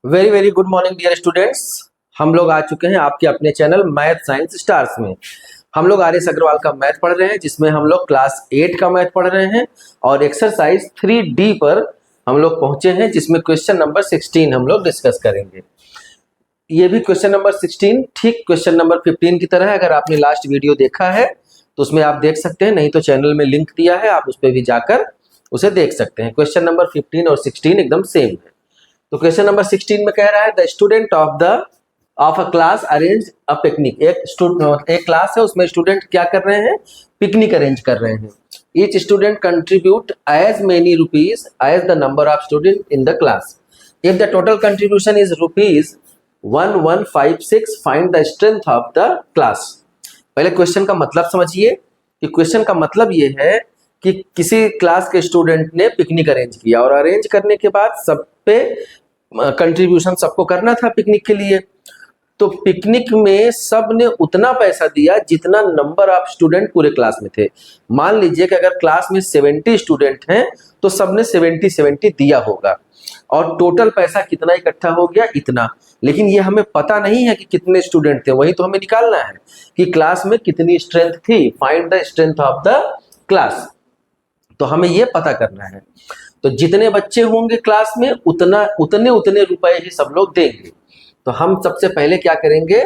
Very very good morning dear students. हम लोग आ चुके हैं आपके अपने चैनल मैथ साइंस स्टार्स में। हम लोग आर एस अग्रवाल का मैथ पढ़ रहे हैं, जिसमें हम लोग क्लास 8 का मैथ पढ़ रहे हैं और एक्सरसाइज 3D पर हम लोग पहुंचे हैं, जिसमें क्वेश्चन नंबर 16 हम लोग डिस्कस करेंगे। ये भी क्वेश्चन नंबर 16 ठीक क्वेश्चन नंबर 15 की तरह है। अगर आपने लास्ट वीडियो देखा है तो उसमें आप देख सकते हैं, नहीं तो चैनल में लिंक दिया है, आप उस पर भी जाकर उसे देख सकते हैं। क्वेश्चन नंबर 15 और 16 एकदम सेम है। तो क्वेश्चन नंबर 16 में कह रहा है the student of a class arrange a picnic. एक क्लास है, उसमें स्टूडेंट क्या कर रहे हैं, पिकनिक अरेंज कर रहे हैं। Each student contribute as many rupees as the number of student in the class. If the total contribution is rupees 1156, find the strength of the class. पहले क्वेश्चन का मतलब समझिए कि क्वेश्चन का मतलब ये है कि किसी क्लास के स्टूडेंट ने पिकनिक अरेंज किया और अरेंज करने के बाद सब पे कंट्रीब्यूशन सबको करना था पिकनिक के लिए। तो पिकनिक में सब ने उतना पैसा दिया जितना नंबर ऑफ स्टूडेंट पूरे क्लास में थे। मान लीजिए कि अगर क्लास में 70 स्टूडेंट हैं तो सबने 70 दिया होगा और टोटल पैसा कितना इकट्ठा हो गया, इतना। लेकिन ये हमें पता नहीं है कि कितने स्टूडेंट थे, वही तो हमें निकालना है कि क्लास में कितनी स्ट्रेंथ थी। Find the strength of the class, तो हमें ये पता करना है। तो जितने बच्चे होंगे क्लास में उतने रुपए ही सब लोग देंगे। तो हम सबसे पहले क्या करेंगे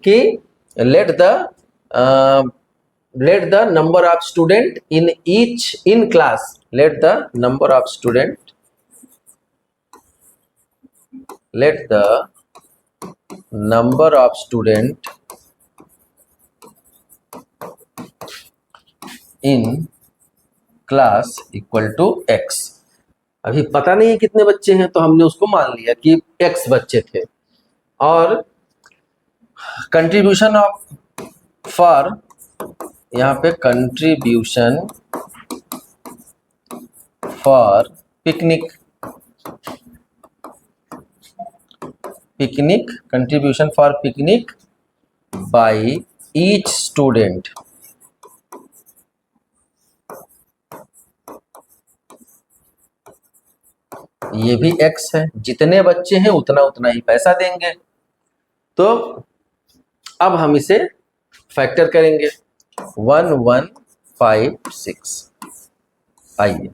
कि let the number of student in class, let the number of student in class equal to x। अभी पता नहीं है कितने बच्चे हैं, तो हमने उसको मान लिया कि x बच्चे थे। और कंट्रीब्यूशन फॉर, यहाँ पे contribution for picnic, contribution for picnic by each student. ये भी x है, जितने बच्चे हैं उतना ही पैसा देंगे। तो अब हम इसे फैक्टर करेंगे 1156। आइए,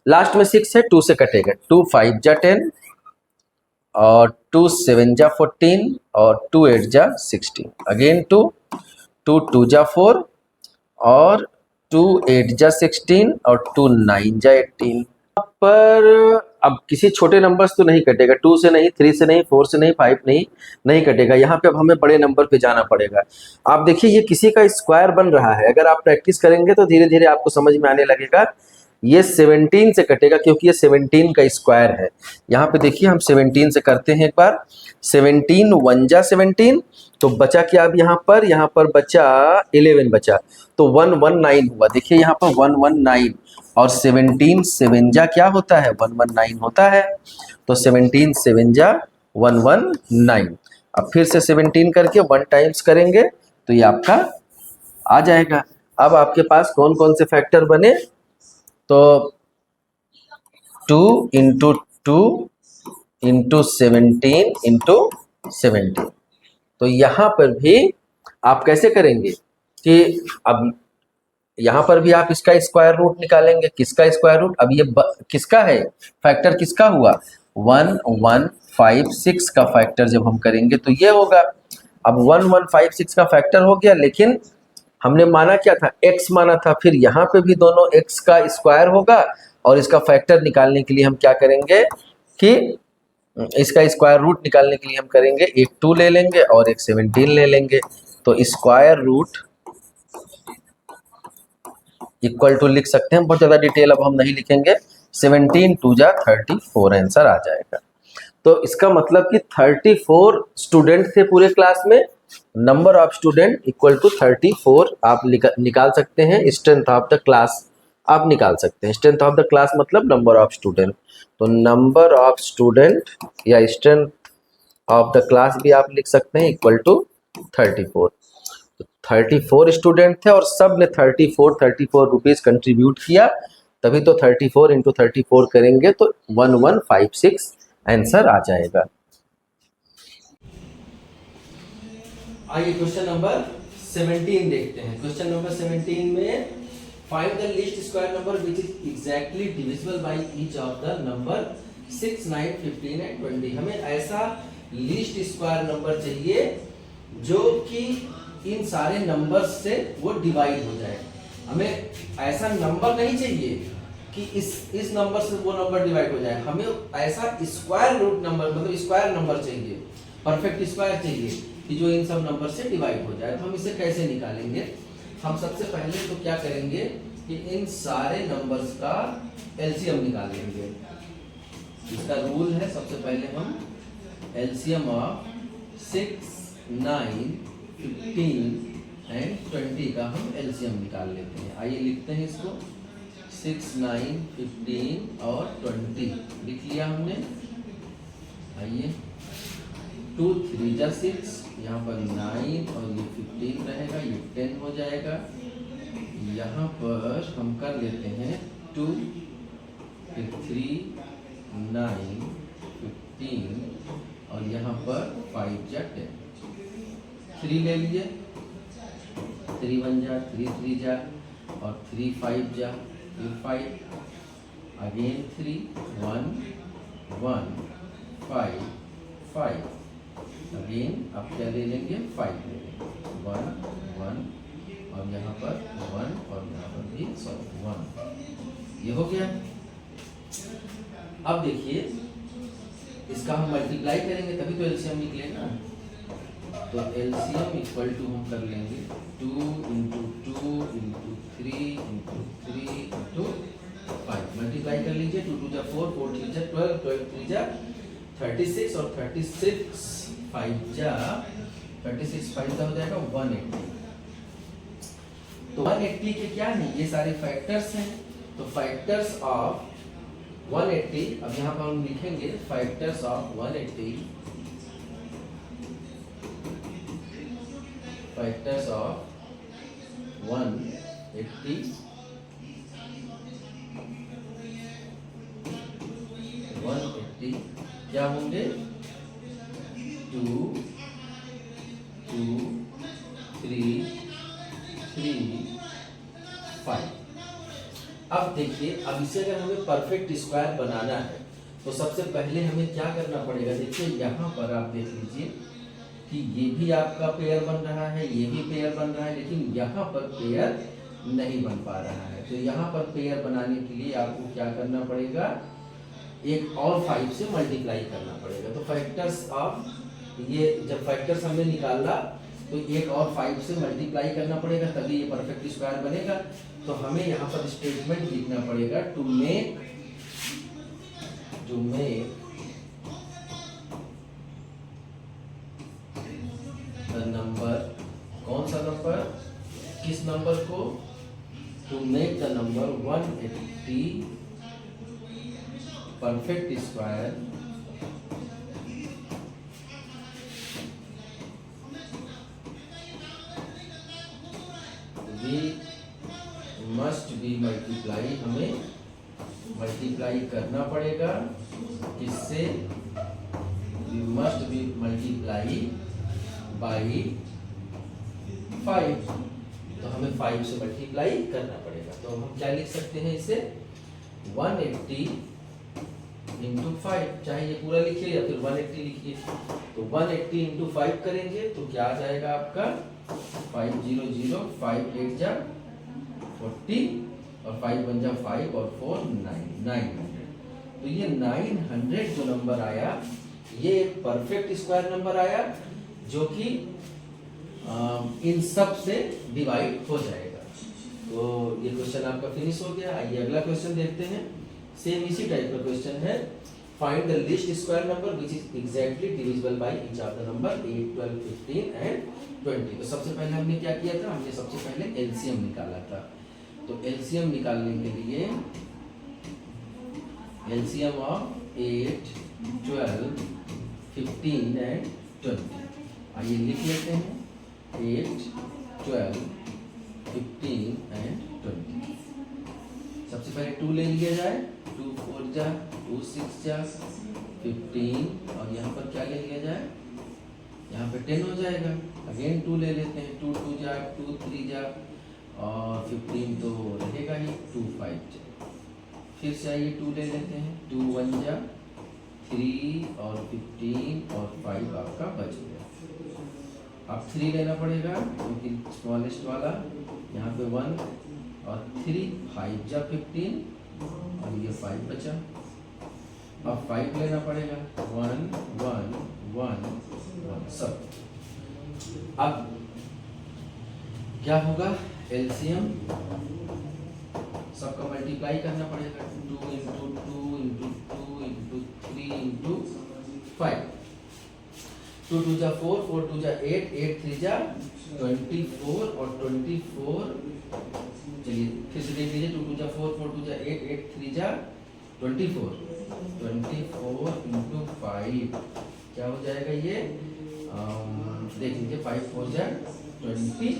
लास्ट में 6 है, 2 से कटेगा। 2 5 जा 10 और 2 7 जा 14 और 2 8 जा 16। अगेन 2 2 जा 4 और 2 8 जा 16 और 2 9 जा 18। पर अब किसी छोटे नंबर से तो नहीं कटेगा, 2 से नहीं, 3 से नहीं, 4 से नहीं, 5 नहीं कटेगा। यहाँ पे अब हमें बड़े नंबर पे जाना पड़ेगा। आप देखिए ये किसी का स्क्वायर बन रहा है। अगर आप प्रैक्टिस करेंगे तो धीरे धीरे आपको समझ में आने लगेगा। ये 17 से कटेगा क्योंकि ये 17 का स्क्वायर है। यहाँ पे देखिए हम 17 से करते हैं एक बार। 17 1 जा 17, तो बचा क्या अब यहाँ पर बचा 11 बचा, तो 119 हुआ। देखिए यहाँ पर 119 और 17 7 जा क्या होता है, 119 होता है। तो 17 7 जा 119। अब फिर से 17 करके 1 टाइम्स करेंगे तो ये आपका आ जाएगा। अब आपके पास कौन कौन से फैक्टर बने, तो 2 इंटू 2 इंटू 17 इंटू 17। तो यहाँ पर भी आप कैसे करेंगे कि अब यहाँ पर भी आप इसका स्क्वायर रूट निकालेंगे। किसका स्क्वायर रूट, अब ये किसका है, फैक्टर किसका हुआ, 1156 का फैक्टर जब हम करेंगे तो ये होगा। अब 1156 का फैक्टर हो गया, लेकिन हमने माना क्या था, x माना था। फिर यहाँ पे भी दोनों x का स्क्वायर होगा और इसका फैक्टर निकालने के लिए हम क्या करेंगे कि इसका स्क्वायर रूट निकालने के लिए हम करेंगे एक 2 ले लेंगे और एक 17 ले लेंगे। तो स्क्वायर रूट इक्वल टू लिख सकते हैं, बहुत ज़्यादा डिटेल अब हम नहीं लिखेंगे। 17 2 जा 34 आंसर आ जाएगा। तो इसका मतलब कि 34 स्टूडेंट थे पूरे क्लास में। Number of student equal to 34 आप निकाल सकते हैं। स्ट्रेंथ ऑफ द क्लास आप निकाल सकते हैं। स्ट्रेंथ ऑफ द क्लास मतलब नंबर ऑफ स्टूडेंट। तो नंबर ऑफ स्टूडेंट या स्ट्रेंथ ऑफ द क्लास भी आप लिख सकते हैं इक्वल टू 34। तो 34 स्टूडेंट थे और सब ने 34 रुपीज कंट्रीब्यूट किया, तभी तो 34 इंटू 34 करेंगे तो 1156 आंसर आ जाएगा। आइए क्वेश्चन नंबर 17 देखते हैं। क्वेश्चन नंबर 17 में find the least square number which is exactly divisible by each of the number 6, 9, 15 and 20। हमें ऐसा लीस्ट स्क्वायर नंबर चाहिए जो कि इन सारे नंबर्स से वो डिवाइड हो जाए। हमें ऐसा नंबर नहीं चाहिए कि इस नंबर से वो नंबर डिवाइड हो जाए, हमें ऐसा स्क्वायर रूट नंबर मतलब स्क्वायर नंबर चाहिए, परफेक्ट स्क्वायर चाहिए कि जो इन सब नंबर से डिवाइड हो जाए। तो हम इसे कैसे निकालेंगे? हम सबसे पहले तो क्या करेंगे कि इन सारे नंबर्स का एलसीएम निकाल लेंगे। इसका रूल है, सबसे पहले हम एलसीएम ऑफ 6, 9, 15 एंड 20 का हम एलसीएम निकाल लेते हैं। आइए लिखते हैं इसको। 6, 9, 15 और 20 लिख लिया हमने। आइए 2, 3 जा 6, यहाँ पर 9 और ये 15 रहेगा, ये 10 हो जाएगा। यहाँ पर हम कर लेते हैं 2, फिर 3, 9, 15 और यहाँ पर 5 जा 10, 3 ले लिए, 3 1 जा, 3 3 जा और 3 5 जा, फिर 5 अगेन 3 1 1 5 5 अगेन। अब क्या ले लेंगे? 5 ले लेंगे, 1 1 और यहाँ पर 1 और यहाँ पर भी 1। ये हो गया। अब देखिए इसका हम मल्टीप्लाई करेंगे तभी तो एलसीएम निकलेगा। तो एलसीएम इक्वल टू हम कर लेंगे 2 × 2 × 3 × 3 × 5। मल्टीप्लाई कर लीजिए। 2 2 जा 4, 4 3 जा 12, 12 3 जा 36 और 36 5 जा 36 5 जा हो जाएगा 180। तो 180 के क्या है? ये सारे फैक्टर्स हैं। तो फैक्टर्स ऑफ 180, अब यहाँ पर हम लिखेंगे फैक्टर्स ऑफ 180, फैक्टर्स ऑफ 180 क्या होंगे? 2 2 3 3 5। अब देखिए, अब इसे अगर हमें परफेक्ट स्क्वायर बनाना है तो सबसे पहले हमें क्या करना पड़ेगा? देखिए यहाँ पर आप देख लीजिए कि ये भी आपका पेयर बन रहा है, ये भी पेयर बन रहा है, लेकिन यहाँ पर पेयर नहीं बन पा रहा है। तो यहाँ पर पेयर बनाने के लिए आपको क्या करना पड़ेगा? एक और 5 से मल्टीप्लाई करना पड़ेगा। तो फैक्टर्स ऑफ, ये जब फैक्टर्स हमने निकाला तो एक और 5 से मल्टीप्लाई करना पड़ेगा तभी ये परफेक्ट स्क्वायर बनेगा। तो हमें यहाँ पर स्टेटमेंट लिखना पड़ेगा टू मेक द नंबर, कौन सा नंबर, किस नंबर को? To make the number 180 perfect square we must be multiply, हमें मल्टीप्लाई करना पड़ेगा किससे? We must be multiply by 5। तो हमें 5 से मल्टीप्लाई करना पड़ेगा। तो हम क्या लिख सकते हैं इसे? 180 इंटू 5, चाहे ये पूरा लिखिए या फिर 180 लिखिए। तो 180 इंटू 5 करेंगे तो क्या आ जाएगा आपका? 500, 5 8 जा 40 और 5 1 जा 5 और 4 900। तो ये 900 जो नंबर आया ये एक परफेक्ट स्क्वायर नंबर आया जो कि इन सब से डिवाइड हो जाएगा। तो ये क्वेश्चन आपका फिनिश हो गया। आइए अगला क्वेश्चन देखते हैं। सेम इसी टाइप का क्वेश्चन है। Find the least square number which is exactly divisible by each of the number 8, 12, 15 and 20। तो सबसे पहले हमने क्या किया था? हमने सबसे पहले एलसीएम निकाला था। तो एलसीएम निकालने के लिए एलसीएम ऑफ 8, 12, 15 एंड 20। आइए लिख लेते हैं 8, 12, 15 एंड 20। सबसे पहले 2 ले लिया जाए। 2 4 जा, 2 6 जा, 15 और यहाँ पर क्या ले लिया जाए, यहाँ पे 10 हो जाएगा। अगेन 2 ले लेते हैं, 2 2 जा 2 3 जा और 15 तो रहेगा ही, 2 5 जा। फिर से आइए 2 ले लेते हैं, 2 1 जा 3 और 15 और 5 आपका बच गया। अब 3 लेना पड़ेगा क्योंकि स्मॉलेस्ट वाला, यहाँ पे 1 और 3 5 जा 15 और ये 5 बचा। अब 5 लेना पड़ेगा, 1 1 1 1 सब। अब क्या होगा, एलसीएम सबका मल्टीप्लाई करना पड़ेगा, 2 इंटू 2 इंटू 2 इंटू 3 इंटू 5। 2 2 जा 4 4 2 जा 8 8 3 जा 24 और 24, चलिए फिर से देख लीजिए, 2 2 जा 4 4 2 जा 8 8 3 जा 24 इंटू 5 क्या हो जाएगा ये, देख लीजिए 5 4 जा 20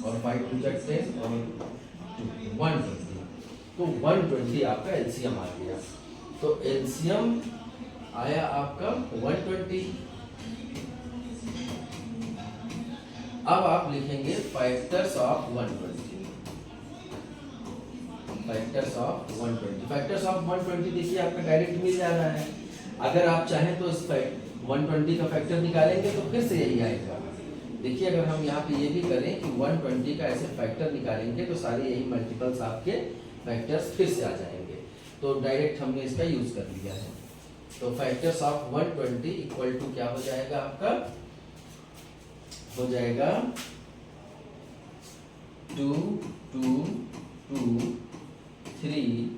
और 5 2 जा 10 और 120, तो 120 आपका एलसीएम आ गया। तो एलसीएम आया आपका 120। अब आप लिखेंगे factors of 120, factors of 120। Factors of 120 देखिए आपका डायरेक्ट मिल जा रहा है। अगर आप चाहें तो इस 120 का फैक्टर निकालेंगे तो फिर से यही आएगा। देखिए अगर हम यहाँ पे ये भी करें कि 120 का ऐसे फैक्टर निकालेंगे तो सारे यही मल्टीपल्स आपके फैक्टर्स फिर से आ जाएंगे। तो डायरेक्ट हमने इसका यूज कर लिया है। तो फैक्टर्स ऑफ 120 इक्वल टू क्या हो जाएगा आपका, हो जाएगा 2 2 2 3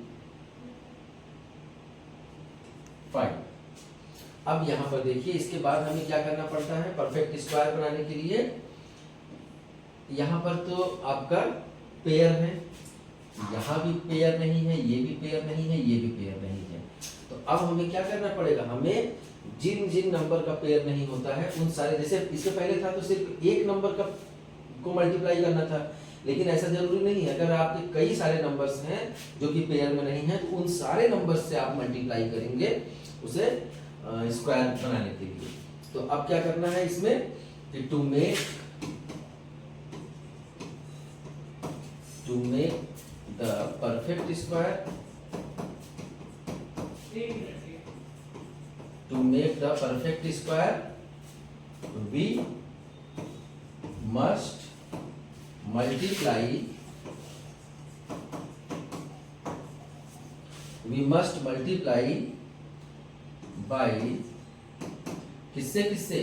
5। अब यहाँ पर देखिए इसके बाद हमें क्या करना पड़ता है, परफेक्ट स्क्वायर बनाने के लिए। यहाँ पर तो आपका पेयर है, यहाँ भी पेयर नहीं है, ये भी पेयर नहीं है, ये भी पेयर नहीं है। तो अब हमें क्या करना पड़ेगा, हमें जिन जिन नंबर का पेयर नहीं होता है उन सारे, जैसे इससे पहले था तो सिर्फ एक नंबर का को मल्टीप्लाई करना था, लेकिन ऐसा जरूरी नहीं है। अगर आपके कई सारे नंबर्स हैं जो कि पेयर में नहीं है तो उन सारे नंबर्स से आप मल्टीप्लाई करेंगे उसे स्क्वायर बनाने के लिए। तो अब क्या करना है इसमें कि to make the perfect square, to make the perfect square we must multiply by किससे किससे,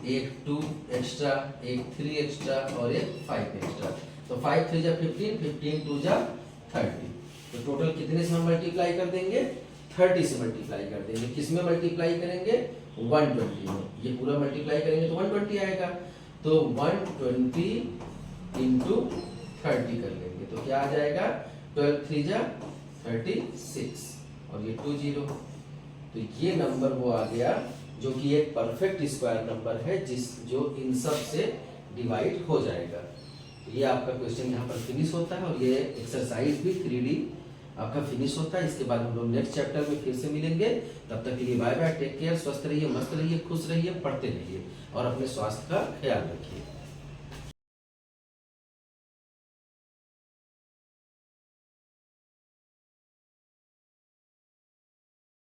एक 2 एक्स्ट्रा, एक 3 एक्स्ट्रा और एक 5 एक्स्ट्रा। तो 5 3 जा 15, 15 2 जा 30। तो टोटल कितने से हम मल्टीप्लाई कर देंगे, 30 से मल्टीप्लाई कर देंगे। किस में मल्टीप्लाई करेंगे, 120 में। ये पूरा मल्टीप्लाई करेंगे तो 120 आएगा। तो 120 इंटू 30 कर लेंगे तो क्या आ जाएगा, 12 3 जा 36 और ये 20। तो ये नंबर वो आ गया जो कि एक परफेक्ट स्क्वायर नंबर है जो इन सब से डिवाइड हो जाएगा। तो ये आपका क्वेश्चन यहाँ पर फिनिश होता है और ये एक्सरसाइज भी 3D आपका फिनिश होता है। इसके बाद हम लोग नेक्स्ट चैप्टर में फिर से मिलेंगे। तब तक के लिए बाय बाय, टेक केयर, स्वस्थ रहिए, मस्त रहिए, खुश रहिए, पढ़ते रहिए और अपने स्वास्थ्य का ख्याल रखिए।